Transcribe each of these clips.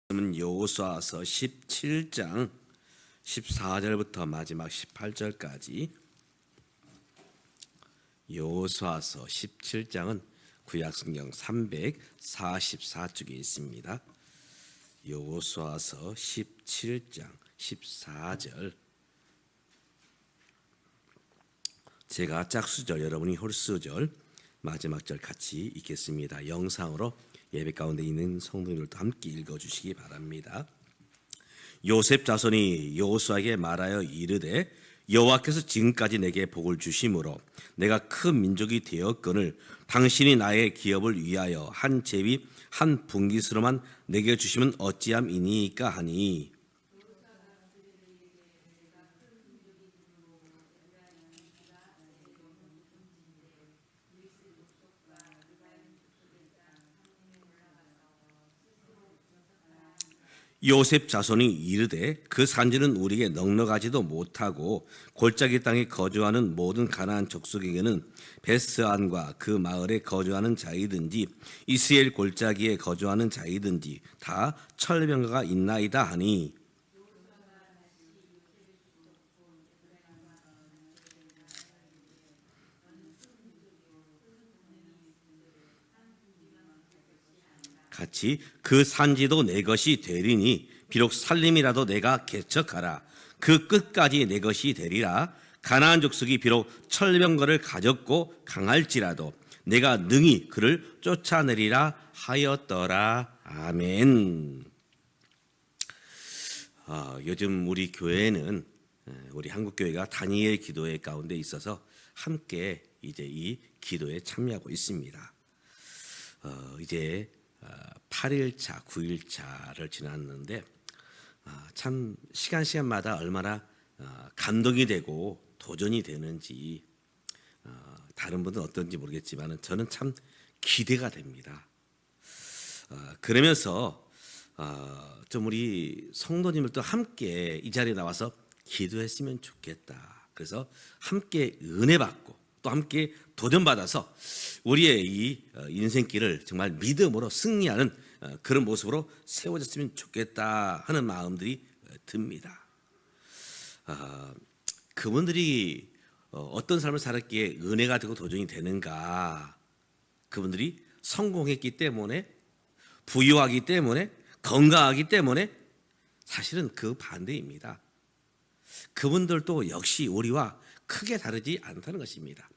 여호수아서 17장 14절부터 마지막 18절까지. 여호수아서 17장은 구약성경 344쪽에 있습니다. 여호수아서 17장 14절. 제가 짝수절, 여러분이 홀수절, 마지막 절 같이 읽겠습니다. 영상으로 예배 가운데 있는 성도님들도 함께 읽어주시기 바랍니다. 요셉 자손이 여호수아에게 말하여 이르되 여호와께서 지금까지 내게 복을 주심으로 내가 큰 민족이 되었거늘 당신이 나의 기업을 위하여 한 제비 한 분깃으로만 내게 주시면 어찌함이니까 하니, 요셉 자손이 이르되 그 산지는 우리에게 넉넉하지도 못하고 골짜기 땅에 거주하는 모든 가나안 족속에게는 베스안과 그 마을에 거주하는 자이든지 이스라엘 골짜기에 거주하는 자이든지 다 철병가가 있나이다 하니, 같이 그 산지도 내 것이 되리니 비록 살림이라도 내가 개척하라. 그 끝까지 내 것이 되리라. 가나안 족속이 비록 철병거를 가졌고 강할지라도 내가 능히 그를 쫓아내리라 하였더라. 아멘. 요즘 우리 교회는, 우리 한국교회가 다니엘 기도회 가운데 있어서 함께 이제 이 기도에 참여하고 있습니다. 이제 8일차, 9일차를 지났는데 참 시간마다 얼마나 감동이 되고 도전이 되는지, 다른 분들은 어떤지 모르겠지만 저는 참 기대가 됩니다. 그러면서 좀 우리 성도님들도 함께 이 자리에 나와서 기도했으면 좋겠다. 그래서 함께 은혜 받고 또 함께 도전받아서 우리의 이 인생길을 정말 믿음으로 승리하는 그런 모습으로 세워졌으면 좋겠다 하는 마음들이 듭니다. 그분들이 어떤 삶을 살았기에 은혜가 되고 도전이 되는가? 그분들이 성공했기 때문에, 부유하기 때문에, 건강하기 때문에? 사실은 그 반대입니다. 그분들도 역시 우리와 크게 다르지 않다는 것입니다.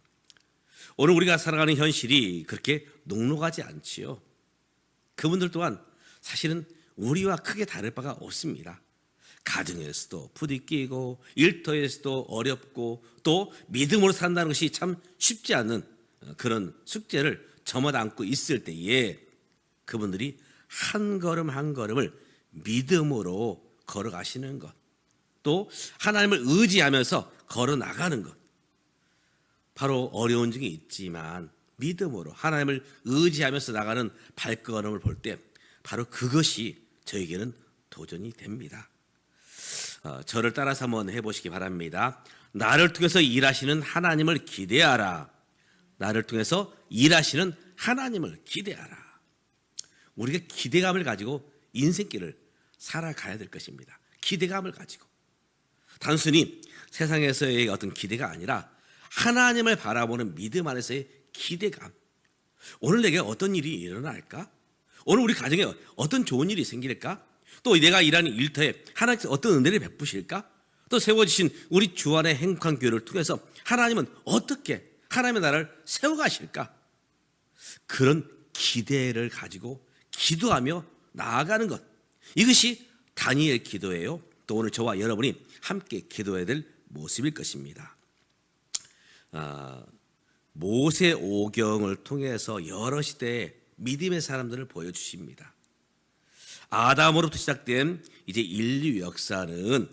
오늘 우리가 살아가는 현실이 그렇게 녹록하지 않지요. 그분들 또한 사실은 우리와 크게 다를 바가 없습니다. 가정에서도 부딪히고 일터에서도 어렵고 또 믿음으로 산다는 것이 참 쉽지 않은 그런 숙제를 저마다 안고 있을 때에 그분들이 한 걸음 한 걸음을 믿음으로 걸어가시는 것, 또 하나님을 의지하면서 걸어나가는 것, 바로 어려운 중에 있지만 믿음으로 하나님을 의지하면서 나가는 발걸음을 볼 때 바로 그것이 저에게는 도전이 됩니다. 저를 따라서 한번 해보시기 바랍니다. 나를 통해서 일하시는 하나님을 기대하라. 나를 통해서 일하시는 하나님을 기대하라. 우리가 기대감을 가지고 인생길을 살아가야 될 것입니다. 기대감을 가지고, 단순히 세상에서의 어떤 기대가 아니라 하나님을 바라보는 믿음 안에서의 기대감. 오늘 내게 어떤 일이 일어날까? 오늘 우리 가정에 어떤 좋은 일이 생길까? 또 내가 일하는 일터에 하나님께서 어떤 은혜를 베푸실까? 또 세워주신 우리 주 안의 행복한 교회를 통해서 하나님은 어떻게 하나님의 나라를 세워가실까? 그런 기대를 가지고 기도하며 나아가는 것, 이것이 다니엘 기도예요. 또 오늘 저와 여러분이 함께 기도해야 될 모습일 것입니다. 모세 오경을 통해서 여러 시대의 믿음의 사람들을 보여주십니다. 아담으로부터 시작된 이제 인류 역사는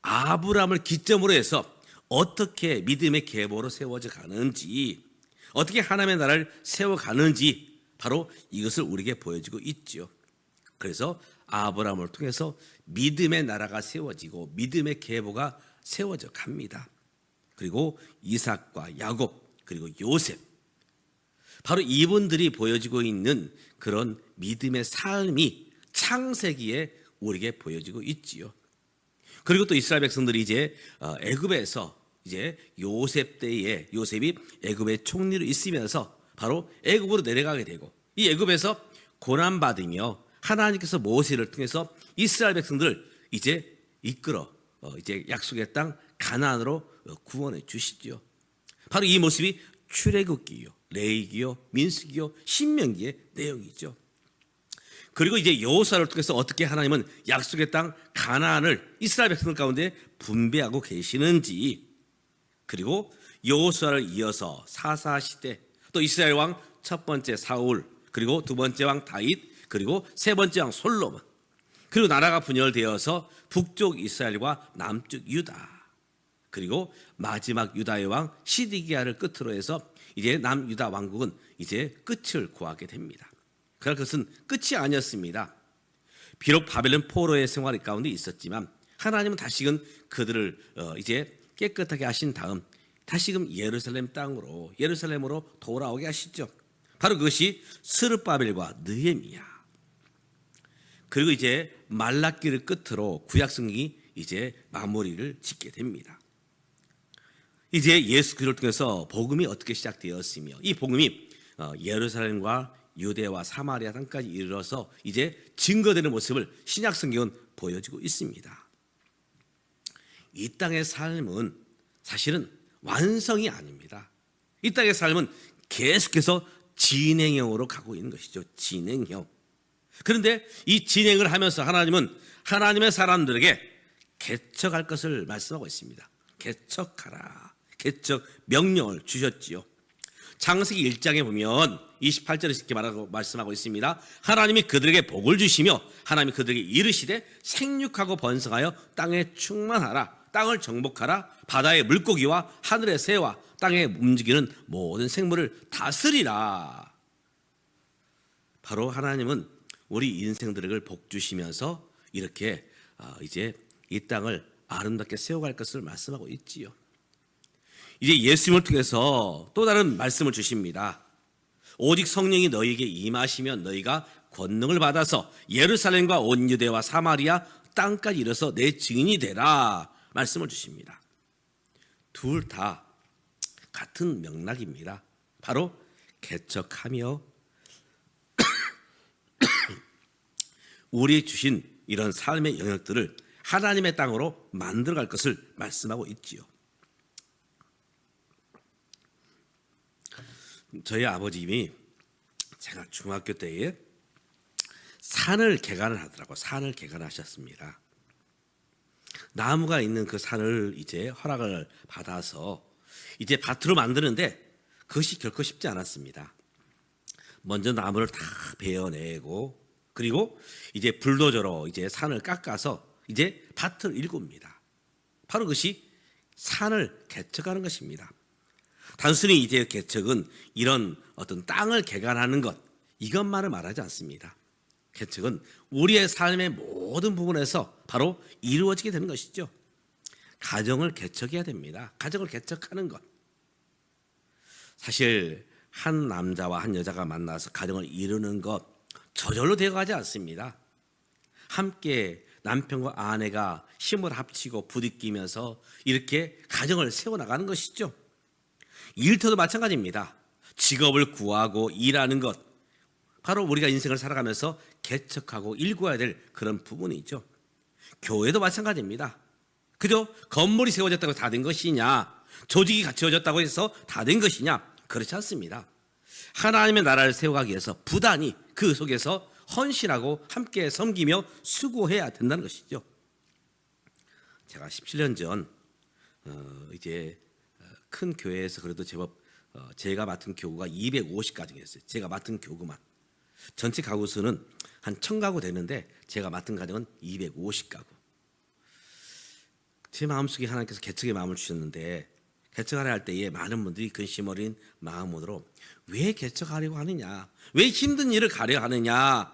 아브라함을 기점으로 해서 어떻게 믿음의 계보로 세워져 가는지, 어떻게 하나님의 나라를 세워가는지, 바로 이것을 우리에게 보여주고 있죠. 그래서 아브라함을 통해서 믿음의 나라가 세워지고 믿음의 계보가 세워져 갑니다. 그리고 이삭과 야곱, 그리고 요셉, 바로 이분들이 보여주고 있는 그런 믿음의 삶이 창세기에 우리에게 보여지고 있지요. 그리고 또 이스라엘 백성들이 이제 애굽에서 이제 요셉 때에 요셉이 애굽의 총리로 있으면서 바로 애굽으로 내려가게 되고 이 애굽에서 고난 받으며 하나님께서 모세를 통해서 이스라엘 백성들을 이제 이끌어 이제 약속의 땅 가나안으로 구원해 주시지요. 바로 이 모습이 출애굽기요, 레위기요, 민수기요, 신명기의 내용이죠. 그리고 이제 여호수아를 통해서 어떻게 하나님은 약속의 땅 가나안을 이스라엘 백성들 가운데 분배하고 계시는지, 그리고 여호수아를 이어서 사사 시대 또 이스라엘 왕 첫 번째 사울, 그리고 두 번째 왕 다윗, 그리고 세 번째 왕 솔로몬, 그리고 나라가 분열되어서 북쪽 이스라엘과 남쪽 유다, 그리고 마지막 유다의 왕 시드기야를 끝으로 해서 이제 남유다 왕국은 이제 끝을 구하게 됩니다. 그러나 그것은 끝이 아니었습니다. 비록 바벨론 포로의 생활 가운데 있었지만 하나님은 다시금 그들을 이제 깨끗하게 하신 다음 다시금 예루살렘 땅으로 예루살렘으로 돌아오게 하시죠. 바로 그것이 스룹바벨과 느헤미야, 그리고 이제 말라기를 끝으로 구약성경이 이제 마무리를 짓게 됩니다. 이제 예수 그리스도를 통해서 복음이 어떻게 시작되었으며 이 복음이 예루살렘과 유대와 사마리아 땅까지 이르러서 이제 증거되는 모습을 신약 성경은 보여주고 있습니다. 이 땅의 삶은 사실은 완성이 아닙니다. 이 땅의 삶은 계속해서 진행형으로 가고 있는 것이죠. 진행형. 그런데 이 진행을 하면서 하나님은 하나님의 사람들에게 개척할 것을 말씀하고 있습니다. 개척하라. 개척 명령을 주셨지요. 창세기 1장에 보면 28절에서 이렇게 말씀하고 있습니다. 하나님이 그들에게 복을 주시며 하나님이 그들에게 이르시되 생육하고 번성하여 땅에 충만하라. 땅을 정복하라. 바다의 물고기와 하늘의 새와 땅에 움직이는 모든 생물을 다스리라. 바로 하나님은 우리 인생들을 복 주시면서 이렇게 이제 이 땅을 아름답게 세워갈 것을 말씀하고 있지요. 이제 예수님을 통해서 또 다른 말씀을 주십니다. 오직 성령이 너희에게 임하시면 너희가 권능을 받아서 예루살렘과 온 유대와 사마리아 땅까지 이르러서 내 증인이 되라 말씀을 주십니다. 둘 다 같은 맥락입니다. 바로 개척하며 우리 주신 이런 삶의 영역들을 하나님의 땅으로 만들어갈 것을 말씀하고 있지요. 저희 아버님이 제가 중학교 때에 산을 개간을 하더라고요. 산을 개간하셨습니다. 나무가 있는 그 산을 이제 허락을 받아서 이제 밭으로 만드는데 그것이 결코 쉽지 않았습니다. 먼저 나무를 다 베어내고 그리고 이제 불도저로 이제 산을 깎아서 이제 밭을 일굽니다. 바로 그것이 산을 개척하는 것입니다. 단순히 이제 개척은 이런 어떤 땅을 개간하는 것 이것만을 말하지 않습니다. 개척은 우리의 삶의 모든 부분에서 바로 이루어지게 되는 것이죠. 가정을 개척해야 됩니다. 가정을 개척하는 것. 사실 한 남자와 한 여자가 만나서 가정을 이루는 것 저절로 되어가지 않습니다. 함께 남편과 아내가 힘을 합치고 부딪히면서 이렇게 가정을 세워나가는 것이죠. 일터도 마찬가지입니다. 직업을 구하고 일하는 것 바로 우리가 인생을 살아가면서 개척하고 일구어야 될 그런 부분이죠. 교회도 마찬가지입니다. 그저 건물이 세워졌다고 다 된 것이냐, 조직이 갖춰졌다고 해서 다 된 것이냐, 그렇지 않습니다. 하나님의 나라를 세워가기 위해서 부단히 그 속에서 헌신하고 함께 섬기며 수고해야 된다는 것이죠. 제가 17년 전 이제 큰 교회에서 그래도 제법 제가 맡은 교구가 250가정이었어요. 제가 맡은 교구만. 전체 가구 수는 한 1000가구 되는데 제가 맡은 가정은 250가구. 제 마음속에 하나님께서 개척의 마음을 주셨는데 개척하려 할 때에 많은 분들이 근심 어린 마음으로 왜 개척하려고 하느냐, 왜 힘든 일을 가려 하느냐,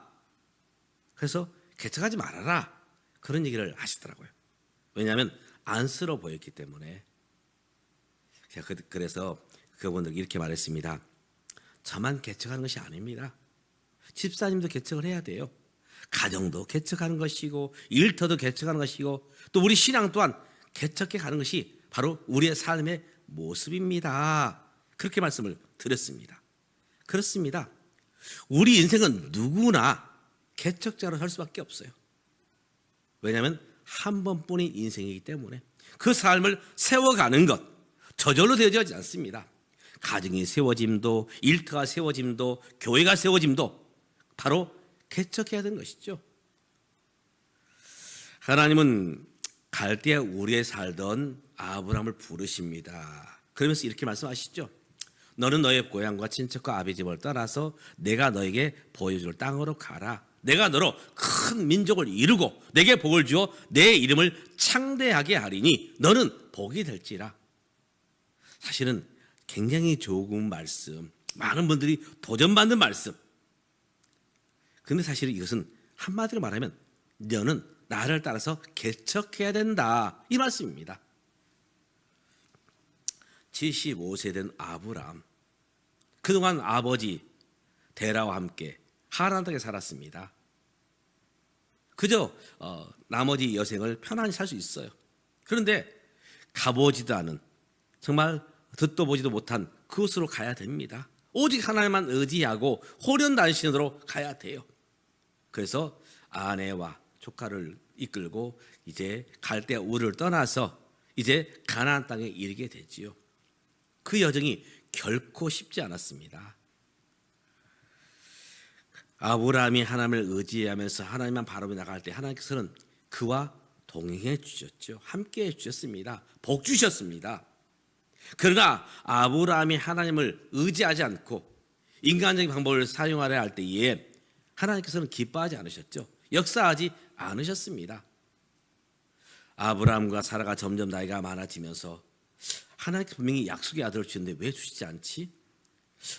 그래서 개척하지 말아라 그런 얘기를 하시더라고요. 왜냐하면 안쓰러워 보였기 때문에. 제가 그래서 그분들에게 이렇게 말했습니다. 저만 개척하는 것이 아닙니다. 집사님도 개척을 해야 돼요. 가정도 개척하는 것이고 일터도 개척하는 것이고 또 우리 신앙 또한 개척해 가는 것이 바로 우리의 삶의 모습입니다. 그렇게 말씀을 드렸습니다. 그렇습니다. 우리 인생은 누구나 개척자로 살 수밖에 없어요. 왜냐하면 한 번뿐인 인생이기 때문에 그 삶을 세워가는 것 저절로 되어지지 않습니다. 가정이 세워짐도 일터가 세워짐도 교회가 세워짐도 바로 개척해야 되는 것이죠. 하나님은 갈대아 우리에 살던 아브라함을 부르십니다. 그러면서 이렇게 말씀하시죠. 너는 너의 고향과 친척과 아비집을 떠나서 내가 너에게 보여줄 땅으로 가라. 내가 너로 큰 민족을 이루고 내게 복을 주어 내 이름을 창대하게 하리니 너는 복이 될지라. 사실은 굉장히 좋은 말씀, 많은 분들이 도전받는 말씀. 근데 사실 이것은 한마디로 말하면 너는 나를 따라서 개척해야 된다, 이 말씀입니다. 75세 된 아브라함, 그동안 아버지 데라와 함께 하란 땅에 살았습니다. 그저 나머지 여생을 편안히 살 수 있어요. 그런데 가보지도 않은, 정말 듣도 보지도 못한 그곳으로 가야 됩니다. 오직 하나님만 의지하고 호련단신으로 가야 돼요. 그래서 아내와 조카를 이끌고 이제 갈대아 우르를 떠나서 이제 가나안 땅에 이르게 되지요. 그 여정이 결코 쉽지 않았습니다. 아브라함이 하나님을 의지하면서 하나님만 바라보며 나갈 때 하나님께서는 그와 동행해 주셨죠. 함께 해 주셨습니다. 복 주셨습니다. 그러나 아브라함이 하나님을 의지하지 않고 인간적인 방법을 사용하려 할 때에 하나님께서는 기뻐하지 않으셨죠. 역사하지 않으셨습니다. 아브라함과 사라가 점점 나이가 많아지면서 하나님께서 분명히 약속의 아들을 주셨는데 왜 주시지 않지?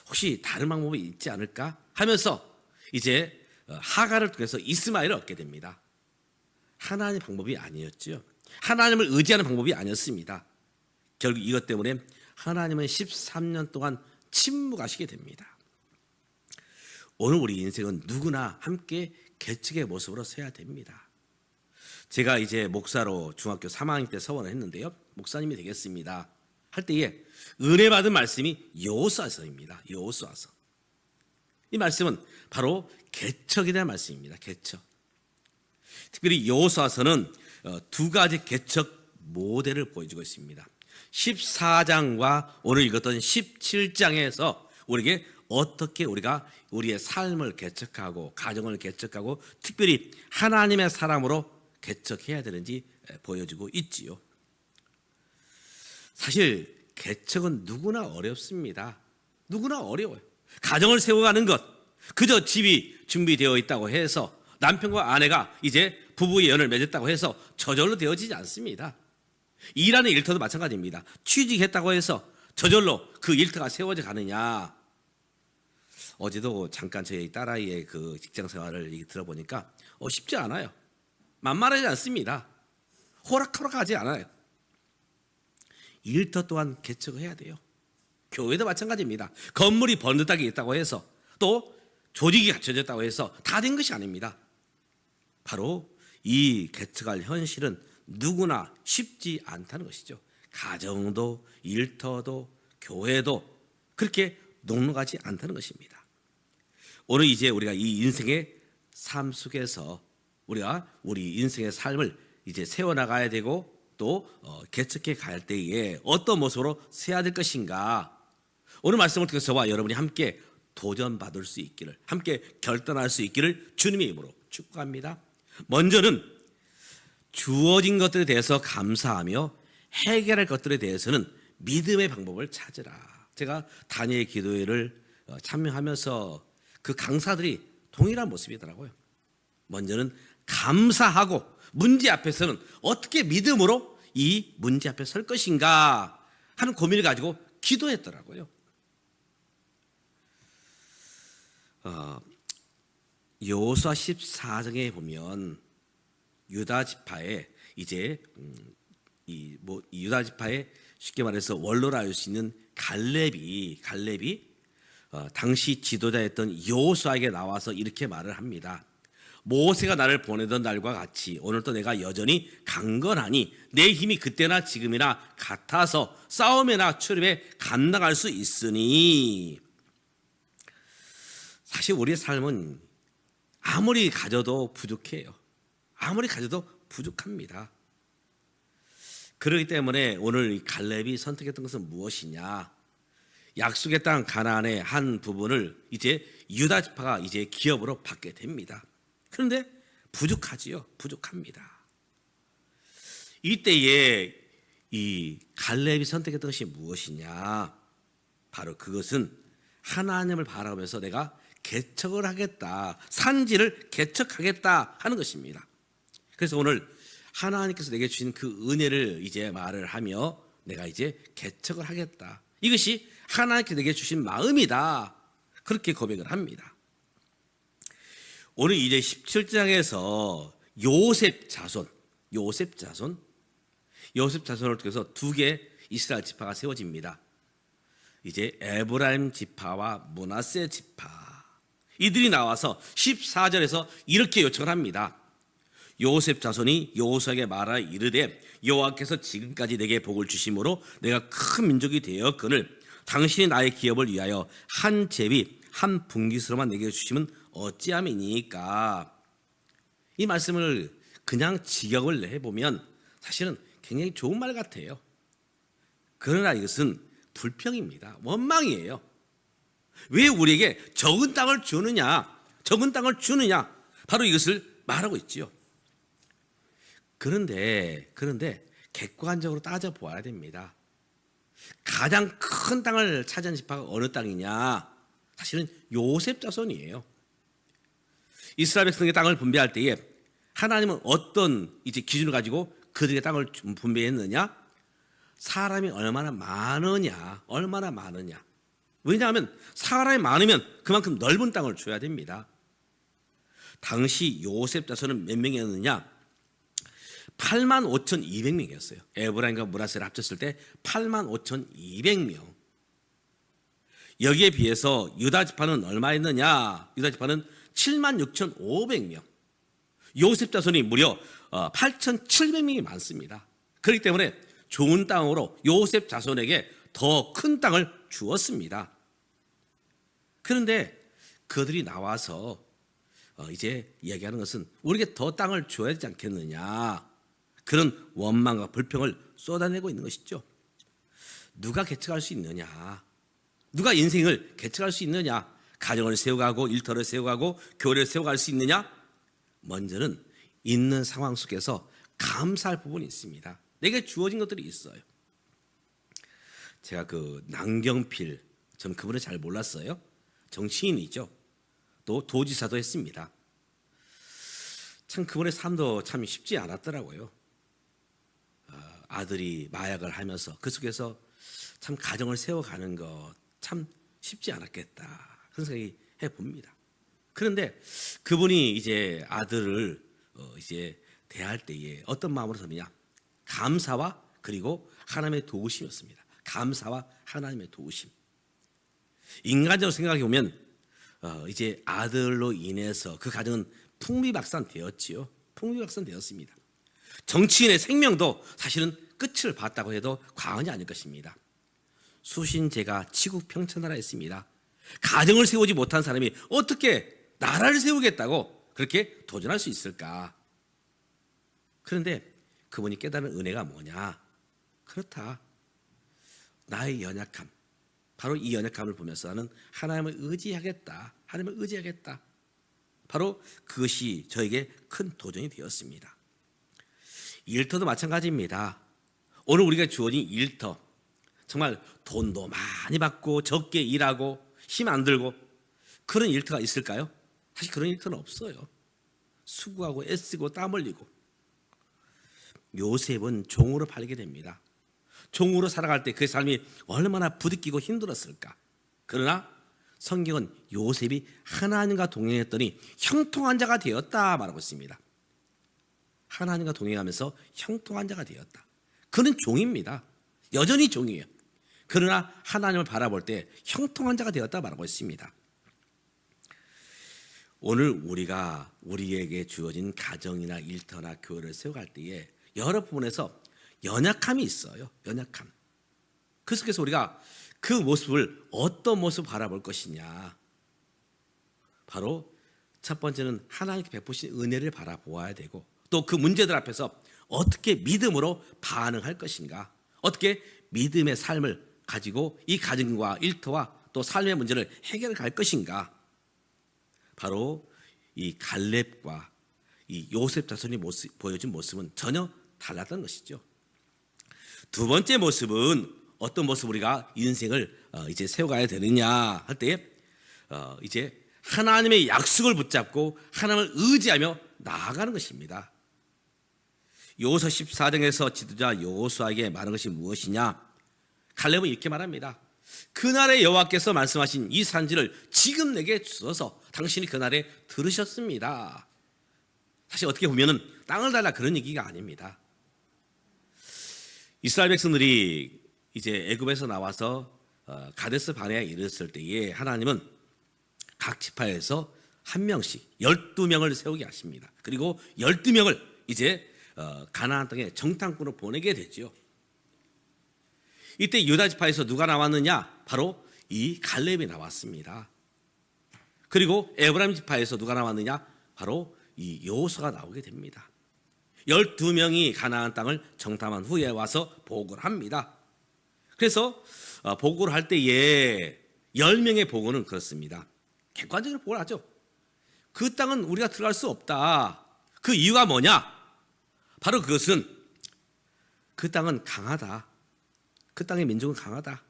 혹시 다른 방법이 있지 않을까? 하면서 이제 하갈을 통해서 이스마엘을 얻게 됩니다. 하나님의 방법이 아니었죠. 하나님을 의지하는 방법이 아니었습니다. 결국 이것 때문에 하나님은 13년 동안 침묵하시게 됩니다. 오늘 우리 인생은 누구나 함께 개척의 모습으로 서야 됩니다. 제가 이제 목사로 중학교 3학년 때 서원을 했는데요. 목사님이 되겠습니다 할 때에 은혜 받은 말씀이 여호수아서입니다. 여호수아서. 이 말씀은 바로 개척에 대한 말씀입니다. 개척. 특별히 여호수아서는 두 가지 개척 모델을 보여주고 있습니다. 14장과 오늘 읽었던 17장에서 우리에게 어떻게 우리가 우리의 삶을 개척하고 가정을 개척하고 특별히 하나님의 사람으로 개척해야 되는지 보여주고 있지요. 사실 개척은 누구나 어렵습니다. 누구나 어려워요. 가정을 세워가는 것, 그저 집이 준비되어 있다고 해서 남편과 아내가 이제 부부의 연을 맺었다고 해서 저절로 되어지지 않습니다. 일하는 일터도 마찬가지입니다. 취직했다고 해서 저절로 그 일터가 세워져 가느냐. 어제도 잠깐 저희 딸아이의 그 직장 생활을 들어보니까 쉽지 않아요. 만만하지 않습니다. 호락호락하지 않아요. 일터 또한 개척을 해야 돼요. 교회도 마찬가지입니다. 건물이 번듯하게 있다고 해서 또 조직이 갖춰졌다고 해서 다 된 것이 아닙니다. 바로 이 개척할 현실은 누구나 쉽지 않다는 것이죠. 가정도 일터도 교회도 그렇게 녹록하지 않다는 것입니다. 오늘 이제 우리가 이 인생의 삶 속에서 우리가 우리 인생의 삶을 이제 세워나가야 되고 또 개척해 갈 때에 어떤 모습으로 서야 될 것인가, 오늘 말씀을 통해서 저와 여러분이 함께 도전받을 수 있기를, 함께 결단할 수 있기를 주님의 이름으로 축복합니다. 먼저는 주어진 것들에 대해서 감사하며 해결할 것들에 대해서는 믿음의 방법을 찾으라. 제가 다니엘 기도회를 참여하면서 그 강사들이 동일한 모습이더라고요. 먼저는 감사하고 문제 앞에서는 어떻게 믿음으로 이 문제 앞에 설 것인가 하는 고민을 가지고 기도했더라고요. 여호수아 14장에 보면 유다 지파에 이제 이 유다 지파에 쉽게 말해서 원로라 할 수 있는 갈렙이 당시 지도자였던 여호수아에게 나와서 이렇게 말을 합니다. 모세가 나를 보내던 날과 같이 오늘도 내가 여전히 강건하니 내 힘이 그때나 지금이나 같아서 싸움이나 출입에 감당할 수 있으니. 사실 우리의 삶은 아무리 가져도 부족해요. 아무리 가져도 부족합니다. 그렇기 때문에 오늘 갈렙이 선택했던 것은 무엇이냐? 약속의 땅 가나안의 한 부분을 이제 유다 지파가 이제 기업으로 받게 됩니다. 그런데 부족하지요. 부족합니다. 이때에 이 갈렙이 선택했던 것이 무엇이냐? 바로 그것은 하나님을 바라보면서 내가 개척을 하겠다, 산지를 개척하겠다 하는 것입니다. 그래서 오늘 하나님께서 내게 주신 그 은혜를 이제 말을 하며 내가 이제 개척을 하겠다. 이것이 하나님께 내게 주신 마음이다. 그렇게 고백을 합니다. 오늘 이제 17장에서 요셉 자손을 통해서 두 개 이스라엘 지파가 세워집니다. 이제 에브라임 지파와 므낫세 지파, 이들이 나와서 14절에서 이렇게 요청을 합니다. 요셉 자손이 여호수아에게 말하여 이르되 여호와께서 지금까지 내게 복을 주심으로 내가 큰 민족이 되었거늘 당신이 나의 기업을 위하여 한 제비 한 분깃으로만 내게 주시면 어찌함이니까. 이 말씀을 그냥 직역을 해보면 사실은 굉장히 좋은 말 같아요. 그러나 이것은 불평입니다. 원망이에요. 왜 우리에게 적은 땅을 주느냐, 적은 땅을 주느냐, 바로 이것을 말하고 있지요. 그런데 객관적으로 따져보아야 됩니다. 가장 큰 땅을 차지한 지파가 어느 땅이냐? 사실은 요셉 자손이에요. 이스라엘 백성의 땅을 분배할 때에 하나님은 어떤 이제 기준을 가지고 그들의 땅을 분배했느냐? 사람이 얼마나 많으냐. 왜냐하면 사람이 많으면 그만큼 넓은 땅을 줘야 됩니다. 당시 요셉 자손은 몇 명이었느냐? 85,200명이었어요. 에브라임과 므낫세를 합쳤을 때 85,200명. 여기에 비해서 유다 지파는 얼마였느냐? 유다 지파는 76,500명. 요셉 자손이 무려 8,700명이 많습니다. 그렇기 때문에 좋은 땅으로 요셉 자손에게 더 큰 땅을 주었습니다. 그런데 그들이 나와서 이제 이야기하는 것은 우리에게 더 땅을 줘야 되지 않겠느냐, 그런 원망과 불평을 쏟아내고 있는 것이죠. 누가 개척할 수 있느냐? 누가 인생을 개척할 수 있느냐? 가정을 세워가고 일터를 세워가고 교회를 세워갈 수 있느냐? 먼저는 있는 상황 속에서 감사할 부분이 있습니다. 내게 주어진 것들이 있어요. 제가 그 남경필, 저는 그분을 잘 몰랐어요. 정치인이죠. 또 도지사도 했습니다. 참 그분의 삶도 참 쉽지 않았더라고요. 아들이 마약을 하면서 그 속에서 참 가정을 세워가는 것 참 쉽지 않았겠다 그런 생각이 해봅니다. 그런데 그분이 이제 아들을 이제 대할 때에 어떤 마음으로 서느냐? 감사와 그리고 하나님의 도우심이었습니다. 감사와 하나님의 도우심. 인간적으로 생각해 보면 이제 아들로 인해서 그 가정은 풍비박산되었지요. 풍비박산되었습니다. 정치인의 생명도 사실은 끝을 봤다고 해도 과언이 아닐 것입니다. 수신제가 치국평천하라 했습니다. 가정을 세우지 못한 사람이 어떻게 나라를 세우겠다고 그렇게 도전할 수 있을까? 그런데 그분이 깨달은 은혜가 뭐냐? 그렇다. 나의 연약함, 바로 이 연약함을 보면서 나는 하나님을 의지하겠다. 하나님을 의지하겠다. 바로 그것이 저에게 큰 도전이 되었습니다. 일터도 마찬가지입니다. 오늘 우리가 주어진 일터, 정말 돈도 많이 받고 적게 일하고 힘 안 들고 그런 일터가 있을까요? 사실 그런 일터는 없어요. 수고하고 애쓰고 땀 흘리고. 요셉은 종으로 팔리게 됩니다. 종으로 살아갈 때 그 삶이 얼마나 부딪히고 힘들었을까. 그러나 성경은 요셉이 하나님과 동행했더니 형통한 자가 되었다 말하고 있습니다. 하나님과 동행하면서 형통한 자가 되었다. 그는 종입니다. 여전히 종이에요. 그러나 하나님을 바라볼 때 형통한 자가 되었다 말하고 있습니다. 오늘 우리가 우리에게 주어진 가정이나 일터나 교회를 세워갈 때에 여러 부분에서 연약함이 있어요. 연약함. 그래서 우리가 그 모습을 어떤 모습 바라볼 것이냐. 바로 첫 번째는 하나님께 베푸신 은혜를 바라보아야 되고, 또 그 문제들 앞에서 어떻게 믿음으로 반응할 것인가, 어떻게 믿음의 삶을 가지고 이 가정과 일터와 또 삶의 문제를 해결해 갈 것인가. 바로 이 갈렙과 이 요셉 자손이 보여준 모습은 전혀 달랐던 것이죠. 두 번째 모습은 어떤 모습 우리가 인생을 이제 세워가야 되느냐 할 때에 이제 하나님의 약속을 붙잡고 하나님을 의지하며 나아가는 것입니다. 여호수아 14장에서 지도자 여호수아에게 말한 것이 무엇이냐? 갈렙은 이렇게 말합니다. 그날에 여호와께서 말씀하신 이 산지를 지금 내게 주소서. 당신이 그날에 들으셨습니다. 사실 어떻게 보면은 땅을 달라 그런 얘기가 아닙니다. 이스라엘 백성들이 이제 애굽에서 나와서 가데스 바네아에 이르렀을 때에 하나님은 각 지파에서 한 명씩 12명을 세우게 하십니다. 그리고 12명을 이제 가나안 땅에 정탐꾼으로 보내게 되죠. 이때 유다 지파에서 누가 나왔느냐? 바로 이 갈렙이 나왔습니다. 그리고 에브라임 지파에서 누가 나왔느냐? 바로 이 여호수아가 나오게 됩니다. 12명이 가나안 땅을 정탐한 후에 와서 보고를 합니다. 그래서 보고를 할 때에 10명의 보고는 그렇습니다. 객관적으로 보고를 하죠. 그 땅은 우리가 들어갈 수 없다. 그 이유가 뭐냐? 바로 그것은 그 땅은 강하다. 그 땅의 민족은 강하다.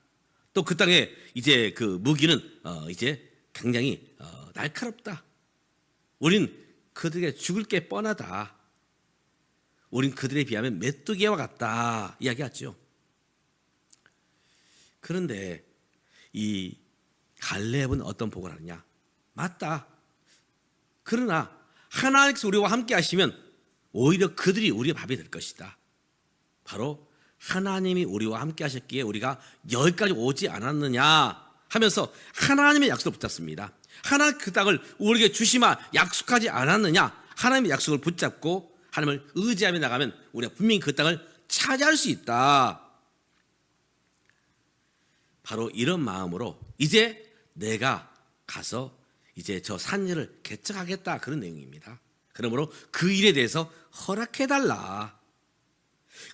또 그 땅의 이제 그 무기는 이제 굉장히 날카롭다. 우린 그들에게 죽을 게 뻔하다. 우린 그들에 비하면 메뚜기와 같다 이야기하죠. 그런데 이 갈렙은 어떤 보고를 하느냐? 맞다. 그러나 하나님께서 우리와 함께 하시면 오히려 그들이 우리의 밥이 될 것이다. 바로 하나님이 우리와 함께 하셨기에 우리가 여기까지 오지 않았느냐 하면서 하나님의 약속을 붙잡습니다. 하나님 그 땅을 우리에게 주시마 약속하지 않았느냐? 하나님의 약속을 붙잡고 하나님을 의지하며 나가면 우리가 분명히 그 땅을 차지할 수 있다. 바로 이런 마음으로 이제 내가 가서 이제 저 산지를 개척하겠다 그런 내용입니다. 그러므로 그 일에 대해서 허락해달라.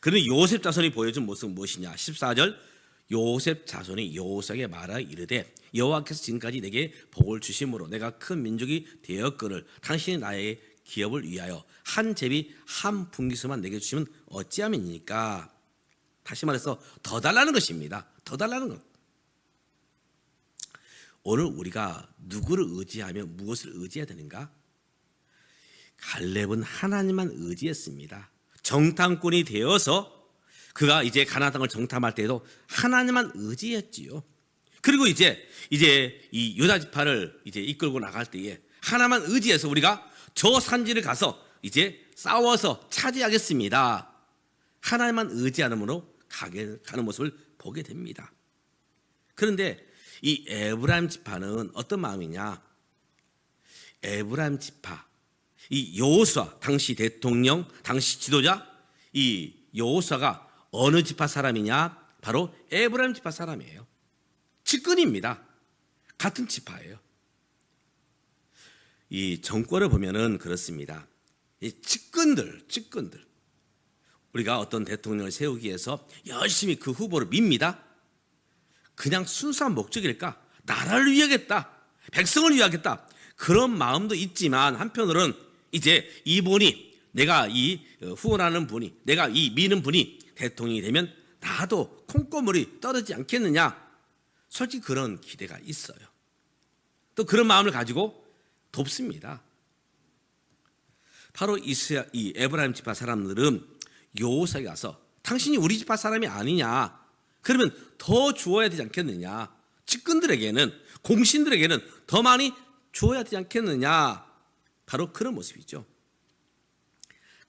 그러니 요셉 자손이 보여준 모습은 무엇이냐? 14절 요셉 자손이 여호수아에게 말하여 이르되 여호와께서 지금까지 내게 복을 주심으로 내가 큰 민족이 되었거늘 당신이 나의 기업을 위하여 한 제비 한 분깃으로만 내게 주시면 어찌함이니까. 다시 말해서 더 달라는 것입니다. 더 달라는 것. 오늘 우리가 누구를 의지하며 무엇을 의지해야 되는가? 갈렙은 하나님만 의지했습니다. 정탐꾼이 되어서 그가 이제 가나안 땅을 정탐할 때에도 하나님만 의지했지요. 그리고 이제 이 유다 지파를 이제 이끌고 나갈 때에 하나만 의지해서 우리가 저 산지를 가서 이제 싸워서 차지하겠습니다. 하나님만 의지하는으로 가는 모습을 보게 됩니다. 그런데 이 에브라임 지파는 어떤 마음이냐? 에브라임 지파, 이 여호수아 당시 대통령, 당시 지도자 이 여호수아가 어느 지파 사람이냐? 바로 에브라임 지파 사람이에요. 측근입니다. 같은 지파예요. 이 정권을 보면은 그렇습니다. 이 측근들 우리가 어떤 대통령을 세우기 위해서 열심히 그 후보를 밉니다. 그냥 순수한 목적일까? 나라를 위하겠다, 백성을 위하겠다 그런 마음도 있지만 한편으로는 이제 이분이 내가 이 후원하는 분이 내가 이 미는 분이 대통령이 되면 나도 콩고물이 떨어지지 않겠느냐, 솔직히 그런 기대가 있어요. 또 그런 마음을 가지고 돕습니다. 바로 이 에브라임 지파 사람들은 여호수아에게 가서 당신이 우리 지파 사람이 아니냐, 그러면 더 주어야 되지 않겠느냐, 측근들에게는 공신들에게는 더 많이 주어야 되지 않겠느냐, 바로 그런 모습이죠.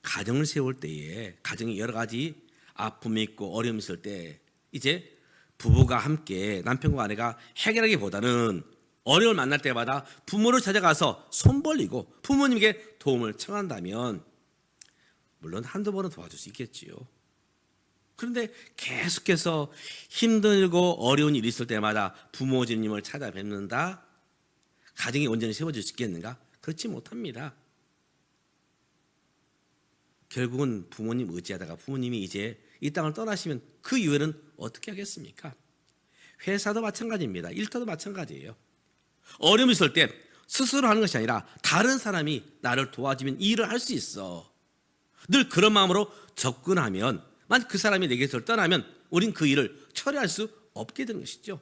가정을 세울 때에 가정이 여러 가지 아픔이 있고 어려움이 있을 때 이제 부부가 함께 남편과 아내가 해결하기보다는 어려움을 만날 때마다 부모를 찾아가서 손 벌리고 부모님께 도움을 청한다면 물론 한두 번은 도와줄 수 있겠지요. 그런데 계속해서 힘들고 어려운 일이 있을 때마다 부모님을 찾아뵙는다? 가정이 온전히 세워질 수 있겠는가? 그렇지 못합니다. 결국은 부모님 의지하다가 부모님이 이제 이 땅을 떠나시면 그 이후에는 어떻게 하겠습니까? 회사도 마찬가지입니다. 일터도 마찬가지예요. 어려움이 있을 때 스스로 하는 것이 아니라 다른 사람이 나를 도와주면 이 일을 할 수 있어. 늘 그런 마음으로 접근하면 만약 그 사람이 내게서 떠나면 우린 그 일을 처리할 수 없게 되는 것이죠.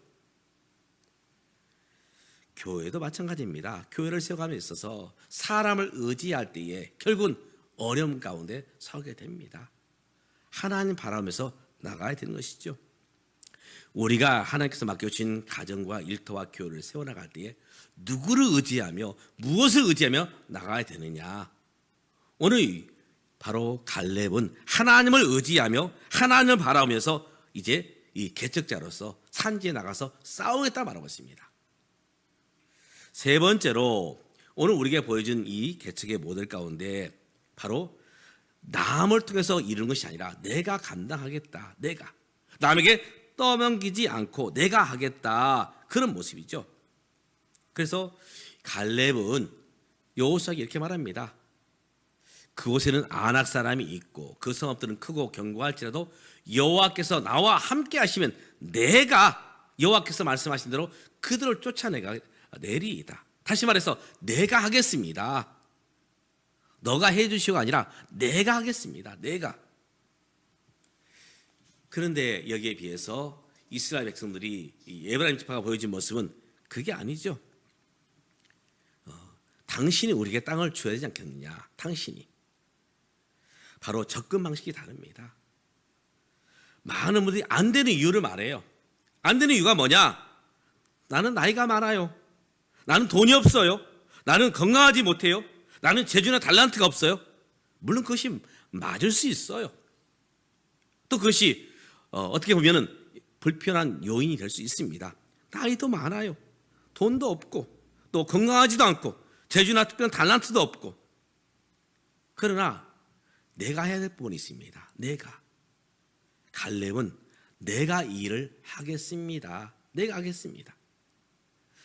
교회도 마찬가지입니다. 교회를 세워감에 있어서 사람을 의지할 때에 결국은 어려움 가운데 서게 됩니다. 하나님 바라면서 나가야 되는 것이죠. 우리가 하나님께서 맡겨주신 가정과 일터와 교회를 세워나갈 때에 누구를 의지하며 무엇을 의지하며 나가야 되느냐. 오늘 바로 갈렙은 하나님을 의지하며 하나님을 바라보면서 이제 이 개척자로서 산지에 나가서 싸우겠다 말하고 있습니다. 세 번째로 오늘 우리에게 보여준 이 개척의 모델 가운데 바로 남을 통해서 이루는 것이 아니라 내가 감당하겠다. 내가 남에게 떠넘기지 않고 내가 하겠다. 그런 모습이죠. 그래서 갈렙은 여호수아에게 이렇게 말합니다. 그곳에는 아낙 사람이 있고 그 성읍들은 크고 견고할지라도 여호와께서 나와 함께 하시면 내가 여호와께서 말씀하신 대로 그들을 쫓아내가 내리이다. 다시 말해서 내가 하겠습니다. 너가 해주시오가 아니라 내가 하겠습니다. 내가. 그런데 여기에 비해서 이스라엘 백성들이 에브라임 지파가 보여준 모습은 그게 아니죠. 당신이 우리에게 땅을 줘야 되지 않겠느냐. 당신이. 바로 접근 방식이 다릅니다. 많은 분들이 안 되는 이유를 말해요. 안 되는 이유가 뭐냐? 나는 나이가 많아요. 나는 돈이 없어요. 나는 건강하지 못해요. 나는 재주나 달란트가 없어요. 물론 그것이 맞을 수 있어요. 또 그것이 어떻게 보면 불편한 요인이 될 수 있습니다. 나이도 많아요. 돈도 없고 또 건강하지도 않고 재주나 특별한 달란트도 없고. 그러나 내가 해야 될 부분이 있습니다. 내가. 갈렙은 내가 이 일을 하겠습니다. 내가 하겠습니다.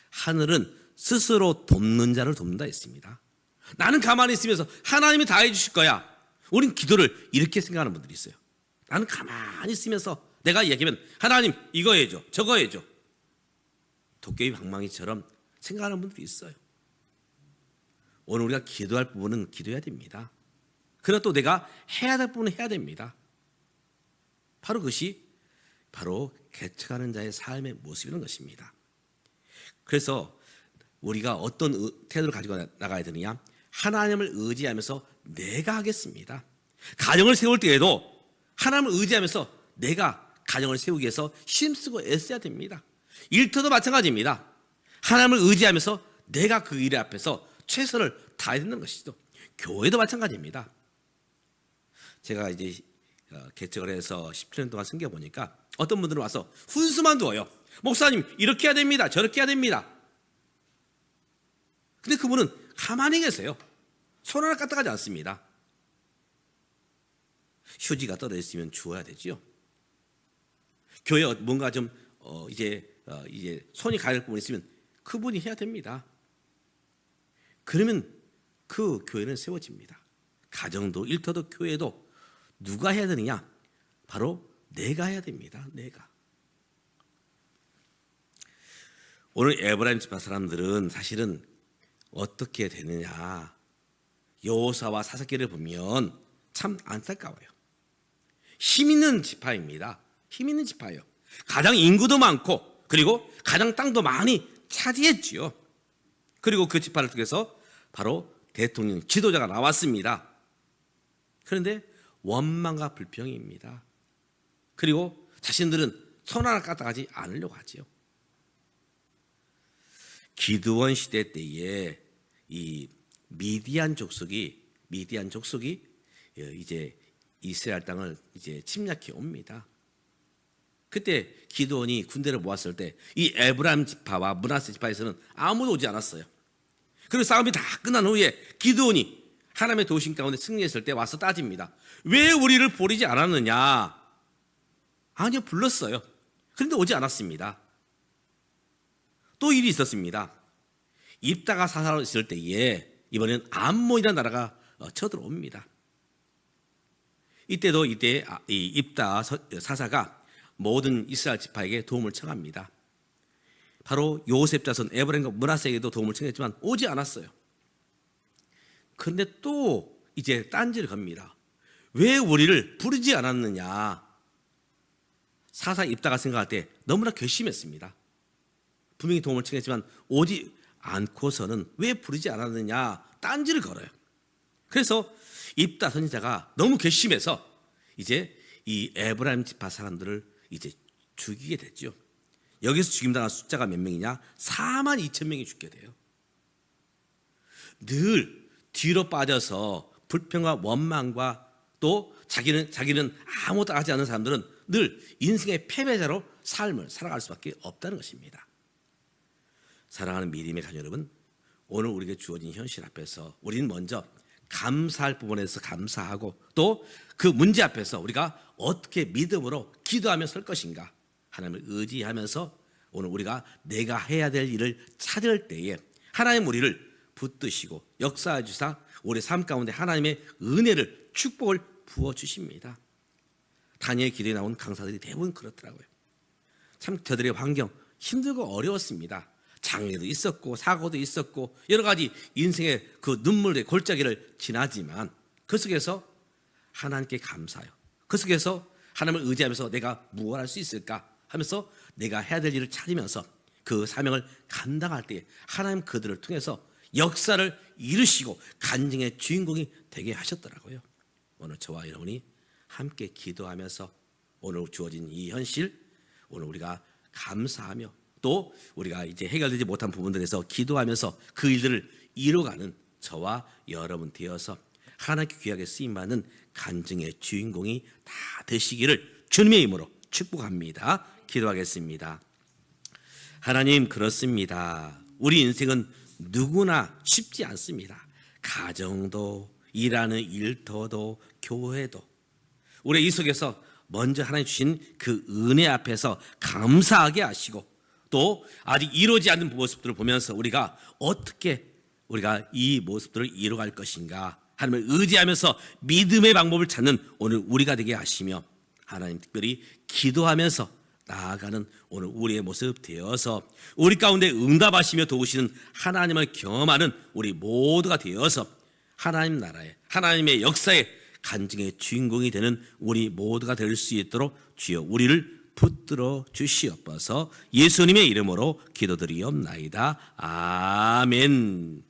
하늘은 스스로 돕는 자를 돕는다 했습니다. 나는 가만히 있으면서 하나님이 다 해주실 거야. 우린 기도를 이렇게 생각하는 분들이 있어요. 나는 가만히 있으면서 내가 얘기하면 하나님 이거 해줘 저거 해줘. 도깨비 방망이처럼 생각하는 분들이 있어요. 오늘 우리가 기도할 부분은 기도해야 됩니다. 그러나 또 내가 해야 될 부분은 해야 됩니다. 바로 그것이 바로 개척하는 자의 삶의 모습이라는 것입니다. 그래서 우리가 어떤 태도를 가지고 나가야 되느냐? 하나님을 의지하면서 내가 하겠습니다. 가정을 세울 때에도 하나님을 의지하면서 내가 가정을 세우기 위해서 힘쓰고 애써야 됩니다. 일터도 마찬가지입니다. 하나님을 의지하면서 내가 그 일 앞에서 최선을 다해야 되는 것이죠. 교회도 마찬가지입니다. 제가 이제 개척을 해서 17년 동안 섬겨보니까 어떤 분들은 와서 훈수만 두어요. 목사님 이렇게 해야 됩니다. 저렇게 해야 됩니다. 근데 그분은 가만히 계세요. 손 하나 까딱하지 않습니다. 휴지가 떨어져 있으면 주워야 되죠. 교회에 뭔가 좀 이제 손이 가야 부분이 있으면 그분이 해야 됩니다. 그러면 그 교회는 세워집니다. 가정도 일터도 교회도 누가 해야 되느냐? 바로 내가 해야 됩니다. 내가. 오늘 에브라임 지파 사람들은 사실은 어떻게 되느냐? 여호사와 사사기를 보면 참 안타까워요. 힘 있는 지파입니다. 힘 있는 지파예요. 가장 인구도 많고 그리고 가장 땅도 많이 차지했지요. 그리고 그 지파를 통해서 바로 대통령 지도자가 나왔습니다. 그런데 원망과 불평입니다. 그리고 자신들은 손 하나 까딱하지 않으려고 하지요. 기드원 시대 때에 이 미디안 족속이 이제 이스라엘 땅을 이제 침략해 옵니다. 그때 기드온이 군대를 모았을 때 이 에브라임 지파와 므낫세 지파에서는 아무도 오지 않았어요. 그리고 싸움이 다 끝난 후에 기드온이 하나님의 도우심 가운데 승리했을 때 와서 따집니다. 왜 우리를 부르지 않았느냐? 아니요, 불렀어요. 그런데 오지 않았습니다. 또 일이 있었습니다. 입다가 사사로 있을 때에 이번에는 암몬이라는 나라가 쳐들어옵니다. 이때도 이 입다 사사가 모든 이스라엘 지파에게 도움을 청합니다. 바로 요셉 자손 에브라임과 므낫세에게도 도움을 청했지만 오지 않았어요. 그런데 또 이제 딴지를 겁니다. 왜 우리를 부르지 않았느냐? 사사 입다가 생각할 때 너무나 괘씸했습니다. 분명히 도움을 청했지만 오지 않고서는 왜 부르지 않았느냐? 딴지를 걸어요. 그래서 입다 선지자가 너무 괘씸해서 이제 이 에브라임 지파 사람들을 이제 죽이게 됐죠. 여기서 죽임당한 숫자가 몇 명이냐? 42,000명이 죽게 돼요. 늘 뒤로 빠져서 불평과 원망과 또 자기는 아무것도 하지 않는 사람들은 늘 인생의 패배자로 삶을 살아갈 수밖에 없다는 것입니다. 사랑하는 믿음의 가족 여러분, 오늘 우리에게 주어진 현실 앞에서 우리는 먼저 감사할 부분에서 감사하고 또 그 문제 앞에서 우리가 어떻게 믿음으로 기도하며 설 것인가 하나님을 의지하면서 오늘 우리가 내가 해야 될 일을 찾을 때에 하나님 우리를 붙드시고 역사해 주사 우리 삶 가운데 하나님의 은혜를 축복을 부어주십니다. 다니엘 기도에 나온 강사들이 대부분 그렇더라고요. 참 저들의 환경 힘들고 어려웠습니다. 장애도 있었고 사고도 있었고 여러 가지 인생의 그 눈물의 골짜기를 지나지만 그 속에서 하나님께 감사해요. 그 속에서 하나님을 의지하면서 내가 무엇을 할 수 있을까 하면서 내가 해야 될 일을 찾으면서 그 사명을 감당할 때 하나님 그들을 통해서 역사를 이루시고 간증의 주인공이 되게 하셨더라고요. 오늘 저와 여러분이 함께 기도하면서 오늘 주어진 이 현실 오늘 우리가 감사하며 또 우리가 이제 해결되지 못한 부분들에서 기도하면서 그 일들을 이뤄가는 저와 여러분 되어서 하나님께 귀하게 쓰임받는 간증의 주인공이 다 되시기를 주님의 이름으로 축복합니다. 기도하겠습니다. 하나님, 그렇습니다. 우리 인생은 누구나 쉽지 않습니다. 가정도 일하는 일터도 교회도 우리 이 속에서 먼저 하나님 주신 그 은혜 앞에서 감사하게 하시고 또 아직 이루어지지 않는 모습들을 보면서 우리가 어떻게 우리가 이 모습들을 이뤄갈 것인가 하나님을 의지하면서 믿음의 방법을 찾는 오늘 우리가 되게 하시며 하나님 특별히 기도하면서 나아가는 오늘 우리의 모습 되어서 우리 가운데 응답하시며 도우시는 하나님을 경험하는 우리 모두가 되어서 하나님 나라의 하나님의 역사의 간증의 주인공이 되는 우리 모두가 될 수 있도록 주여 우리를 붙들어 주시옵소서. 예수님의 이름으로 기도드리옵나이다. 아멘.